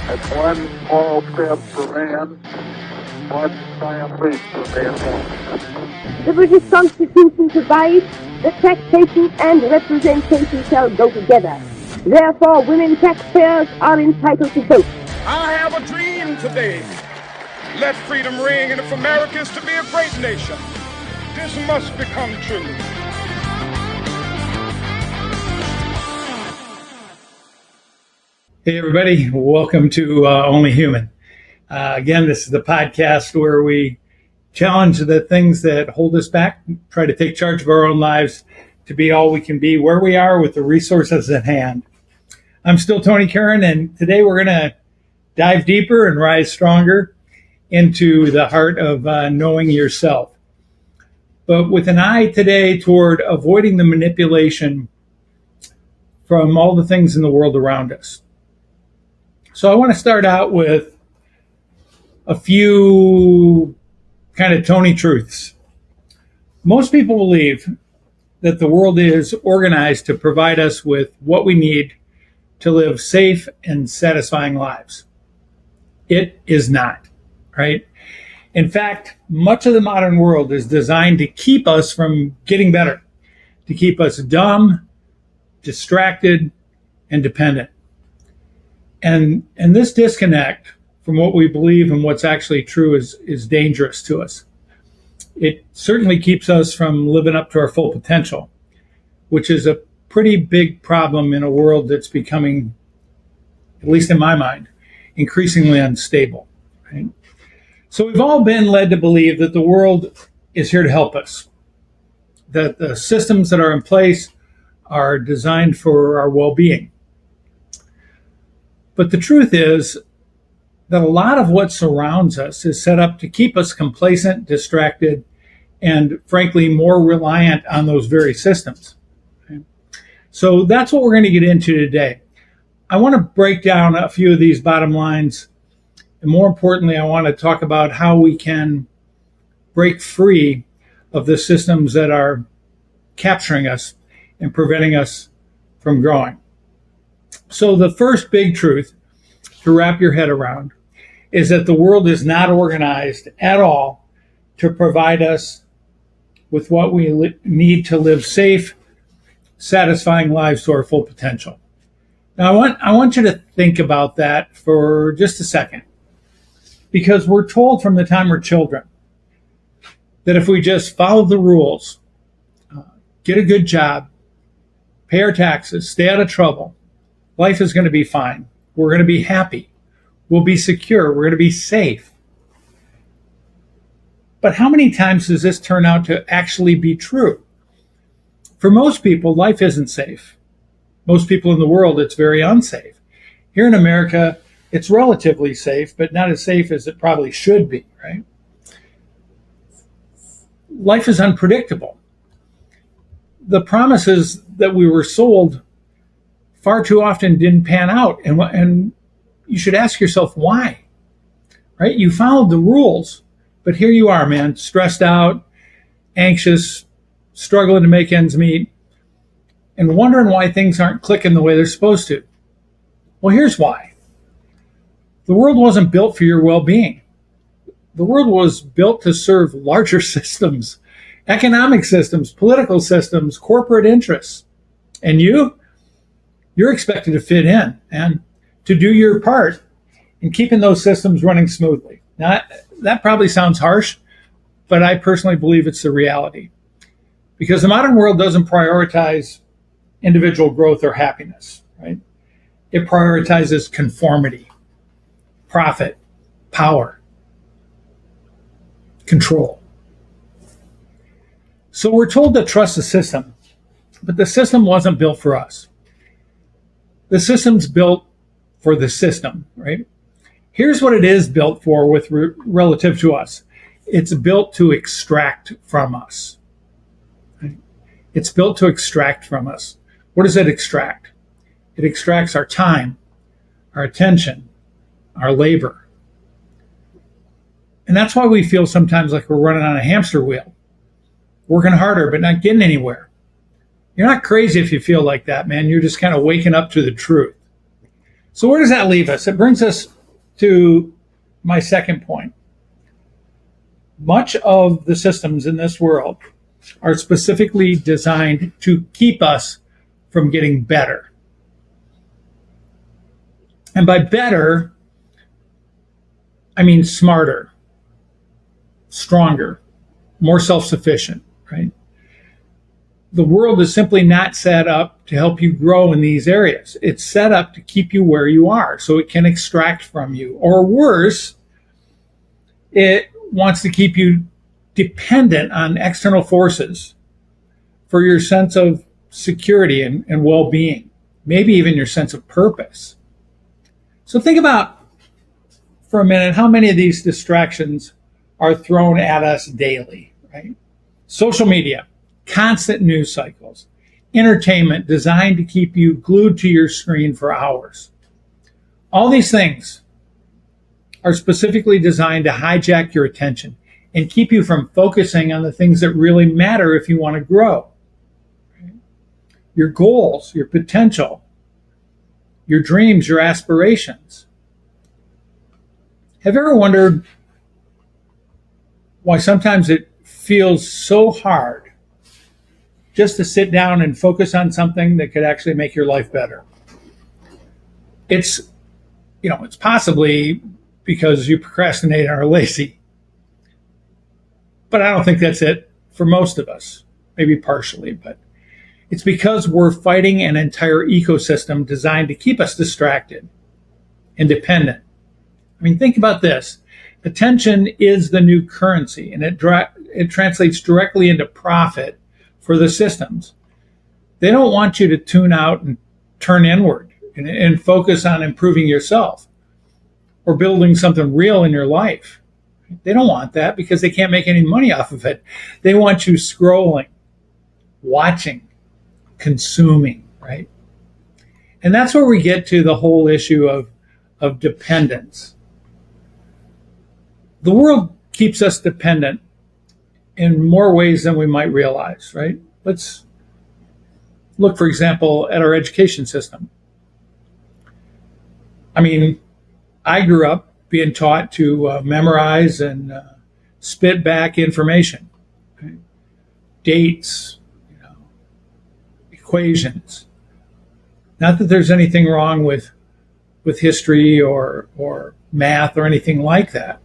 That's one small step for man, one giant leap for mankind. The British Constitution provides that taxation and representation shall go together. Therefore, women taxpayers are entitled to vote. I have a dream today. Let freedom ring, and if America is to be a great nation, this must become true. Hey everybody, welcome to Only Human. Again, this is the podcast where we challenge the things that hold us back, try to take charge of our own lives to be all we can be where we are with the resources at hand. I'm still Kern, and today we're going to dive deeper and rise stronger into the heart of knowing yourself. But with an eye today toward avoiding the manipulation from all the things in the world around us. So I want to start out with a few kind of Tony truths. Most people believe that the world is organized to provide us with what we need to live safe and satisfying lives. It is not, right? In fact, much of the modern world is designed to keep us from getting better, to keep us dumb, distracted, and dependent. And this disconnect from what we believe and what's actually true is dangerous to us. It certainly keeps us from living up to our full potential, which is a pretty big problem in a world that's becoming, at least in my mind, increasingly unstable. Right? So we've all been led to believe that the world is here to help us, that the systems that are in place are designed for our well-being. But the truth is that a lot of what surrounds us is set up to keep us complacent, distracted, and frankly, more reliant on those very systems. Okay? So that's what we're going to get into today. I want to break down a few of these bottom lines. And more importantly, I want to talk about how we can break free of the systems that are capturing us and preventing us from growing. So the first big truth to wrap your head around is that the world is not organized at all to provide us with what we need to live safe, satisfying lives to our full potential. Now, I want you to think about that for just a second, because we're told from the time we're children that if we just follow the rules, get a good job, pay our taxes, stay out of trouble, life is going to be fine. We're going to be happy. We'll be secure. We're going to be safe. But how many times does this turn out to actually be true? For most people, life isn't safe. Most people in the world, it's very unsafe. Here in America, it's relatively safe, but not as safe as it probably should be, right? Life is unpredictable. The promises that we were sold far too often didn't pan out. And you should ask yourself why, right? You followed the rules, but here you are, man, stressed out, anxious, struggling to make ends meet, and wondering why things aren't clicking the way they're supposed to. Well, here's why. The world wasn't built for your well-being. The world was built to serve larger systems, economic systems, political systems, corporate interests. And you're expected to fit in and to do your part in keeping those systems running smoothly. Now, that probably sounds harsh, but I personally believe it's the reality. Because the modern world doesn't prioritize individual growth or happiness, right? It prioritizes conformity, profit, power, control. So we're told to trust the system, but the system wasn't built for us. The system's built for the system, right? Here's what it is built for with relative to us. It's built to extract from us. Right? It's built to extract from us. What does it extract? It extracts our time, our attention, our labor. And that's why we feel sometimes like we're running on a hamster wheel, working harder but not getting anywhere. You're not crazy if you feel like that, man. You're just kind of waking up to the truth. So where does that leave us? It brings us to my second point. Much of the systems in this world are specifically designed to keep us from getting better. And by better, I mean smarter, stronger, more self-sufficient, right? The world is simply not set up to help you grow in these areas. It's set up to keep you where you are so it can extract from you. Or worse, it wants to keep you dependent on external forces for your sense of security and well-being, maybe even your sense of purpose. So think about for a minute how many of these distractions are thrown at us daily, right? Social media, constant news cycles, entertainment designed to keep you glued to your screen for hours. All these things are specifically designed to hijack your attention and keep you from focusing on the things that really matter if you want to grow. Your goals, your potential, your dreams, your aspirations. Have you ever wondered why sometimes it feels so hard just to sit down and focus on something that could actually make your life better? It's possibly because you procrastinate and are lazy. But I don't think that's it for most of us, maybe partially, but it's because we're fighting an entire ecosystem designed to keep us distracted and dependent. I mean, think about this. Attention is the new currency, and it translates directly into profit for the systems. They don't want you to tune out and turn inward and focus on improving yourself or building something real in your life. They don't want that because they can't make any money off of it. They want you scrolling, watching, consuming, right? And that's where we get to the whole issue of dependence. The world keeps us dependent in more ways than we might realize, right? Let's look, for example, at our education system. I mean, I grew up being taught to memorize and spit back information, okay? Dates, equations. Not that there's anything wrong with history or math or anything like that.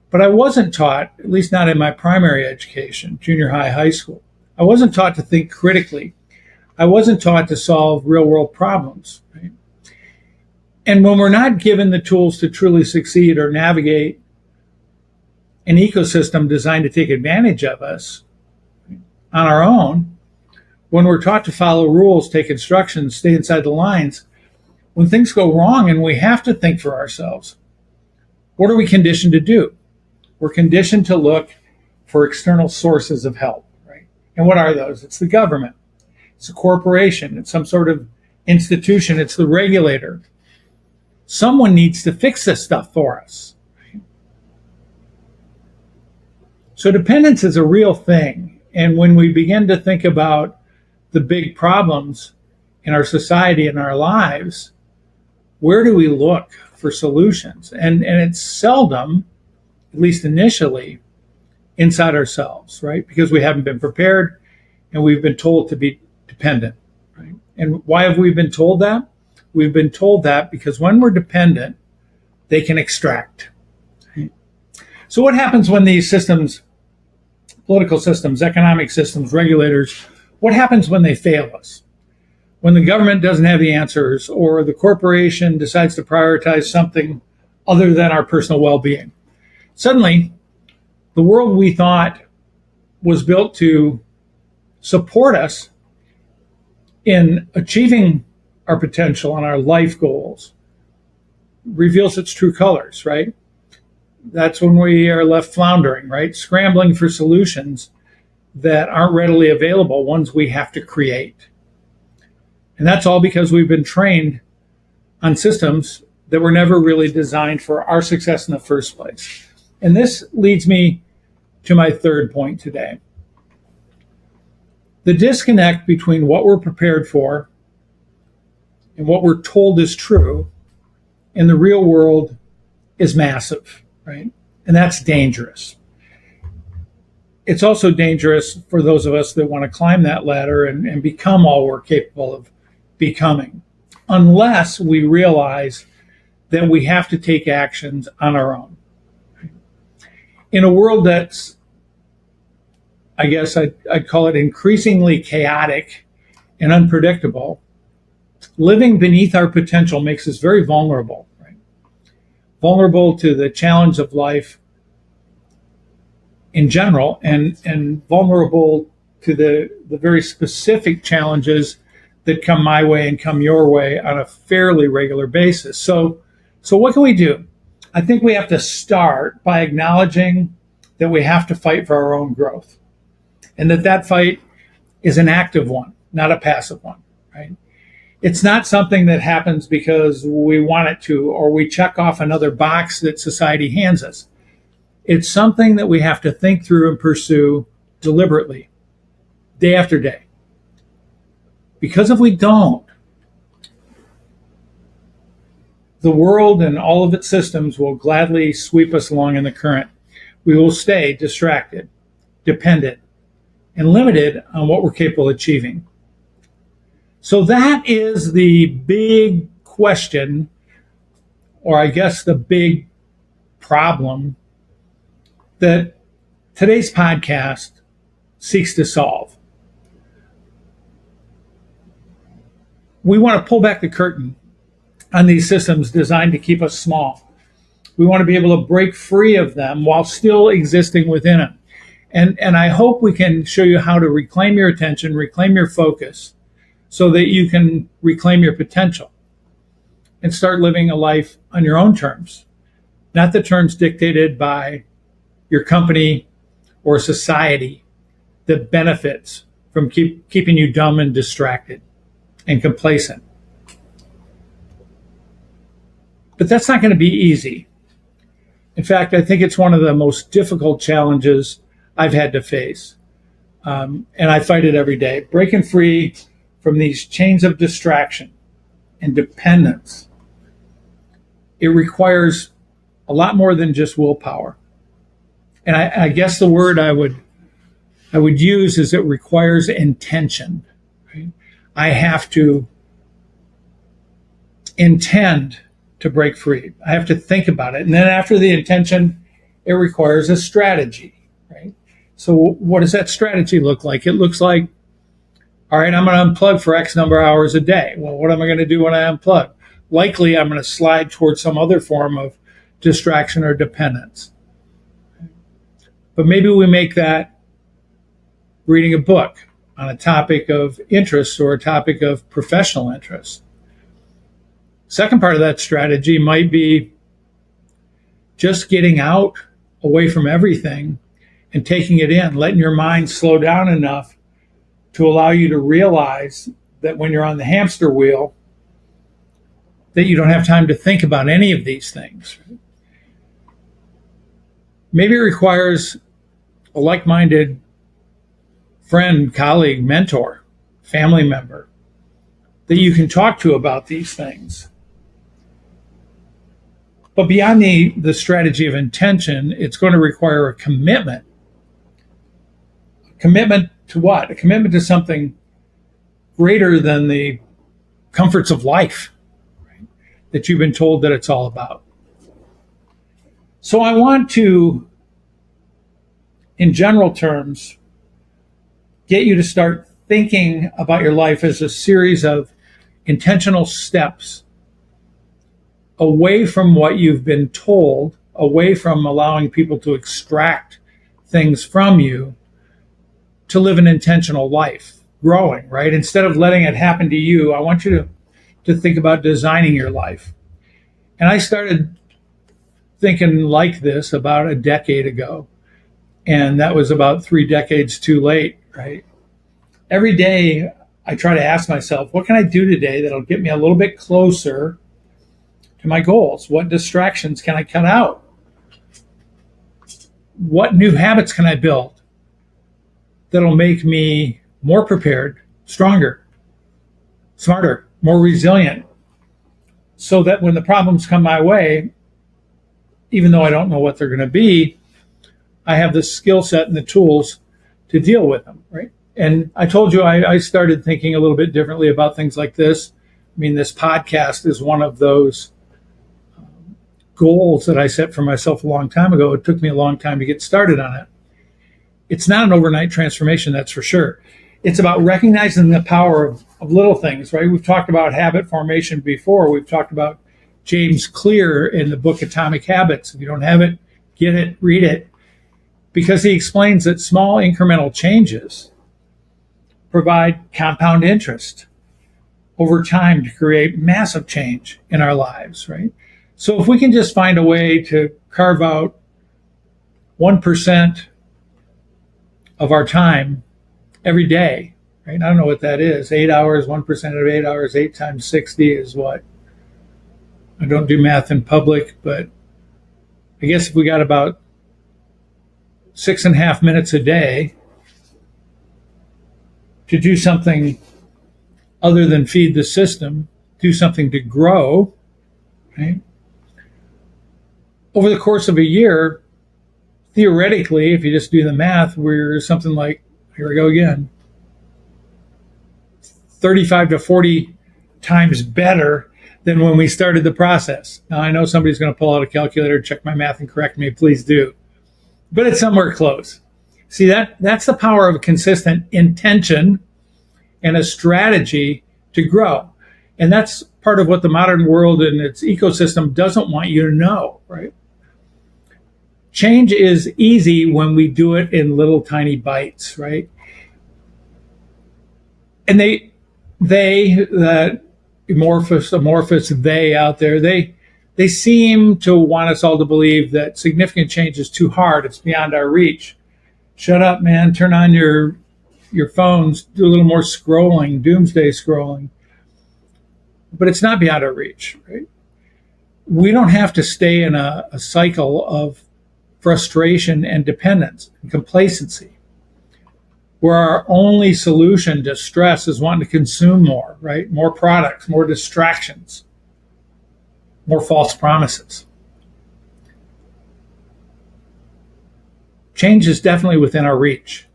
But I wasn't taught, at least not in my primary education, junior high, high school. I wasn't taught to think critically. I wasn't taught to solve real world problems, right? And when we're not given the tools to truly succeed or navigate an ecosystem designed to take advantage of us on our own, when we're taught to follow rules, take instructions, stay inside the lines, when things go wrong and we have to think for ourselves, what are we conditioned to do? We're conditioned to look for external sources of help, right? And what are those? It's the government. It's a corporation. It's some sort of institution. It's the regulator. Someone needs to fix this stuff for us. Right? So dependence is a real thing. And when we begin to think about the big problems in our society and our lives, where do we look for solutions? And it's seldom, at least initially, inside ourselves, right? Because we haven't been prepared and we've been told to be dependent, right? And why have we been told that? We've been told that because when we're dependent, they can extract. Right? So what happens when these systems, political systems, economic systems, regulators, what happens when they fail us? When the government doesn't have the answers or the corporation decides to prioritize something other than our personal well-being? Suddenly, the world we thought was built to support us in achieving our potential and our life goals reveals its true colors, right? That's when we are left floundering, right? Scrambling for solutions that aren't readily available, ones we have to create. And that's all because we've been trained on systems that were never really designed for our success in the first place. And this leads me to my third point today. The disconnect between what we're prepared for and what we're told is true in the real world is massive, right? And that's dangerous. It's also dangerous for those of us that want to climb that ladder and become all we're capable of becoming, unless we realize that we have to take actions on our own. In a world that's, I guess I'd call it increasingly chaotic and unpredictable, living beneath our potential makes us very vulnerable, right? Vulnerable to the challenge of life in general, and vulnerable to the very specific challenges that come my way and come your way on a fairly regular basis. So what can we do? I think we have to start by acknowledging that we have to fight for our own growth, and that fight is an active one, not a passive one, right? It's not something that happens because we want it to, or we check off another box that society hands us. It's something that we have to think through and pursue deliberately, day after day. Because if we don't, the world and all of its systems will gladly sweep us along in the current. We will stay distracted, dependent, and limited on what we're capable of achieving. So that is the big question, or I guess the big problem that today's podcast seeks to solve. We want to pull back the curtain on these systems designed to keep us small. We want to be able to break free of them while still existing within them. And I hope we can show you how to reclaim your attention, reclaim your focus, so that you can reclaim your potential and start living a life on your own terms, not the terms dictated by your company or society that benefits from keeping you dumb and distracted and complacent. But that's not going to be easy. In fact, I think it's one of the most difficult challenges I've had to face. And I fight it every day, breaking free from these chains of distraction and dependence. It requires a lot more than just willpower. And I guess the word I would use is it requires intention. Right? I have to intend to break free. I have to think about it. And then after the intention, it requires a strategy. Right? So what does that strategy look like? It looks like, all right, I'm going to unplug for X number of hours a day. Well, what am I going to do when I unplug? Likely, I'm going to slide towards some other form of distraction or dependence. But maybe we make that reading a book on a topic of interest or a topic of professional interest. Second part of that strategy might be just getting out away from everything and taking it in, letting your mind slow down enough to allow you to realize that when you're on the hamster wheel, that you don't have time to think about any of these things. Maybe it requires a like-minded friend, colleague, mentor, family member that you can talk to about these things. But beyond the strategy of intention, it's going to require a commitment. A commitment to what? A commitment to something greater than the comforts of life, right? That you've been told that it's all about. So I want to, in general terms, get you to start thinking about your life as a series of intentional steps away from what you've been told, away from allowing people to extract things from you, to live an intentional life, growing, right? Instead of letting it happen to you, I want you to think about designing your life. And I started thinking like this about a decade ago. And that was about 3 decades too late, right? Every day I try to ask myself, what can I do today that'll get me a little bit closer to my goals? What distractions can I cut out? What new habits can I build that'll make me more prepared, stronger, smarter, more resilient, so that when the problems come my way, even though I don't know what they're going to be, I have the skill set and the tools to deal with them, right? And I told you I started thinking a little bit differently about things like this. I mean, this podcast is one of those goals that I set for myself a long time ago. It took me a long time to get started on it. It's not an overnight transformation, that's for sure. It's about recognizing the power of little things, right? We've talked about habit formation before. We've talked about James Clear in the book Atomic Habits. If you don't have it, get it, read it, because he explains that small incremental changes provide compound interest over time to create massive change in our lives, right? So if we can just find a way to carve out 1% of our time every day, right? I don't know what that is. 8 hours, 1% of 8 hours, 8 times 60 is what? I don't do math in public, but I guess if we got about 6.5 minutes a day to do something other than feed the system, do something to grow, right? Over the course of a year, theoretically, if you just do the math, we're something like, here we go again, 35 to 40 times better than when we started the process. Now, I know somebody's going to pull out a calculator, check my math, and correct me. Please do. But it's somewhere close. See, that's the power of a consistent intention and a strategy to grow. And that's part of what the modern world and its ecosystem doesn't want you to know, right? Change is easy when we do it in little tiny bites, right? And that amorphous they out there, they seem to want us all to believe that significant change is too hard. It's beyond our reach. Shut up, man. Turn on your phones. Do a little more scrolling, doomsday scrolling. But it's not beyond our reach, right? We don't have to stay in a cycle of frustration and dependence and complacency, where our only solution to stress is wanting to consume more, right? More products, more distractions, more false promises. Change is definitely within our reach.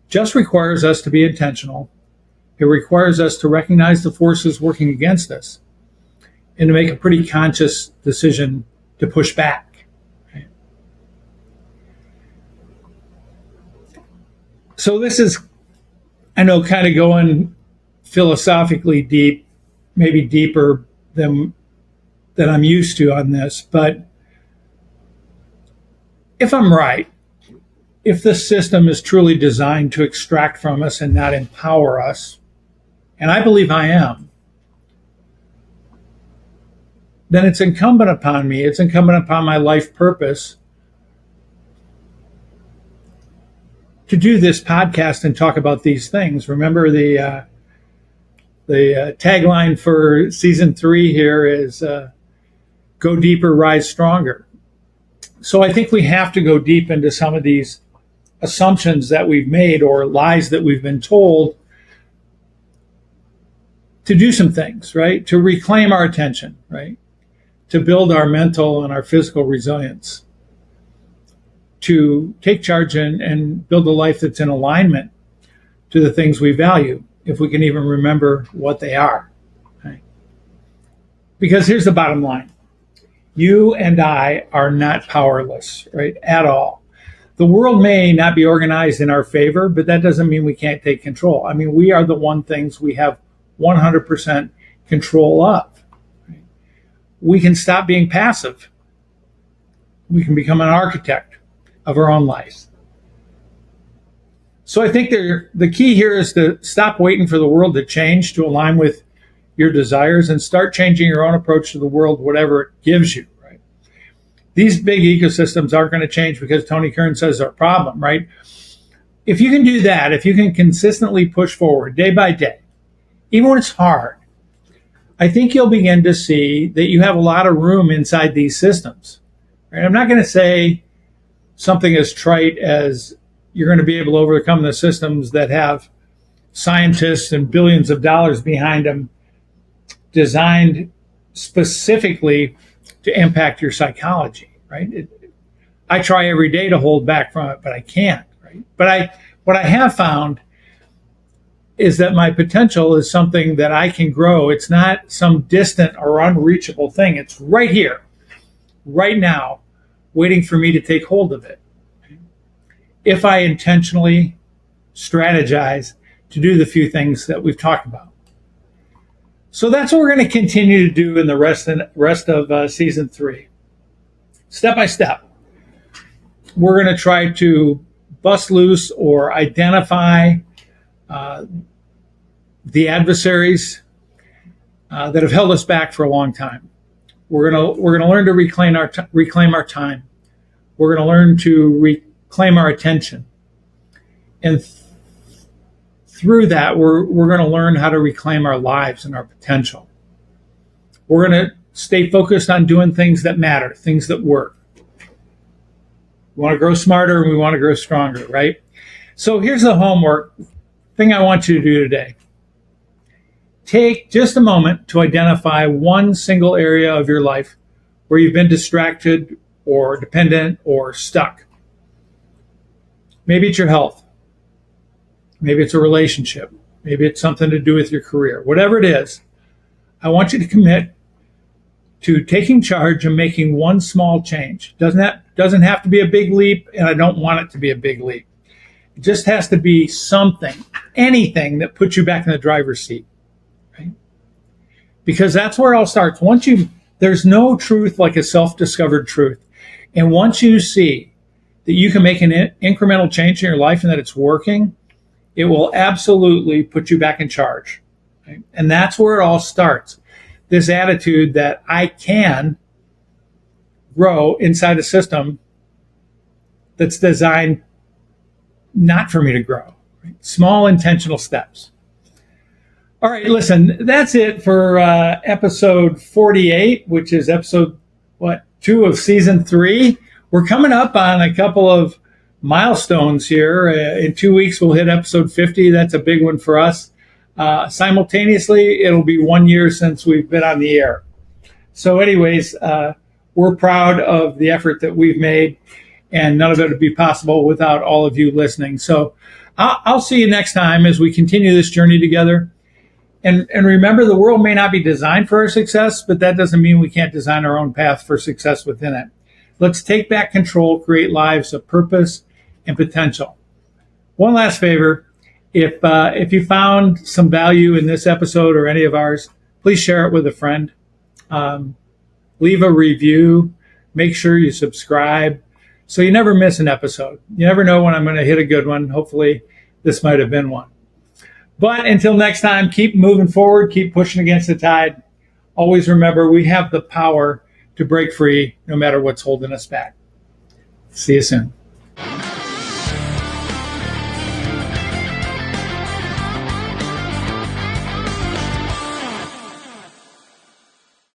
Just requires us to be intentional. It requires us to recognize the forces working against us and to make a pretty conscious decision to push back. Right? So this is, I know, kind of going philosophically deep, maybe deeper than I'm used to on this, but if I'm right, if the system is truly designed to extract from us and not empower us, and I believe I am, then it's incumbent upon me, it's incumbent upon my life purpose to do this podcast and talk about these things. Remember the tagline for season 3 here is go deeper, rise stronger. So I think we have to go deep into some of these assumptions that we've made or lies that we've been told to do some things, right? To reclaim our attention, right? To build our mental and our physical resilience, to take charge and build a life that's in alignment to the things we value, if we can even remember what they are. Right? Because here's the bottom line. You and I are not powerless, right, at all. The world may not be organized in our favor, but that doesn't mean we can't take control. I mean, we are the one things we have 100% control of. Right? We can stop being passive. We can become an architect of our own life. So I think the key here is to stop waiting for the world to change to align with your desires and start changing your own approach to the world, whatever it gives you, right? These big ecosystems aren't going to change because Tony Kern says they're a problem, right? If you can do that, if you can consistently push forward day by day, even when it's hard, I think you'll begin to see that you have a lot of room inside these systems. Right? I'm not going to say something as trite as you're going to be able to overcome the systems that have scientists and billions of dollars behind them designed specifically to impact your psychology, right? I try every day to hold back from it, but I can't, right? But what I have found is that my potential is something that I can grow. It's not some distant or unreachable thing. It's right here, right now, waiting for me to take hold of it. If I intentionally strategize to do the few things that we've talked about. So that's what we're going to continue to do in the rest of season 3. Step by step, we're going to try to bust loose or identify the adversaries that have held us back for a long time. We're gonna learn to reclaim our time. We're gonna learn to reclaim our attention, and through that, we're gonna learn how to reclaim our lives and our potential. We're gonna stay focused on doing things that matter, things that work. We want to grow smarter and we want to grow stronger, right? So here's the homework thing I want you to do today. Take just a moment to identify one single area of your life where you've been distracted or dependent or stuck. Maybe it's your health. Maybe it's a relationship. Maybe it's something to do with your career. Whatever it is, I want you to commit to taking charge and making one small change. Doesn't have to be a big leap, and I don't want it to be a big leap. It just has to be something, anything that puts you back in the driver's seat, right? Because that's where it all starts. There's no truth like a self-discovered truth. And once you see that you can make an incremental change in your life and that it's working, it will absolutely put you back in charge. Right? And that's where it all starts. This attitude that I can grow inside a system that's designed not for me to grow. Right? Small intentional steps. All right, listen, that's it for episode 48, which is episode 2 of season 3. We're coming up on a couple of milestones here. In 2 weeks, we'll hit episode 50. That's a big one for us. Simultaneously, it'll be 1 year since we've been on the air. So anyways, we're proud of the effort that we've made, and none of it would be possible without all of you listening. So I'll see you next time as we continue this journey together. And remember, the world may not be designed for our success, but that doesn't mean we can't design our own path for success within it. Let's take back control, create lives of purpose and potential. One last favor. If you found some value in this episode or any of ours, please share it with a friend. Leave a review. Make sure you subscribe so you never miss an episode. You never know when I'm going to hit a good one. Hopefully, this might have been one. But until next time, keep moving forward. Keep pushing against the tide. Always remember, we have the power to break free no matter what's holding us back. See you soon.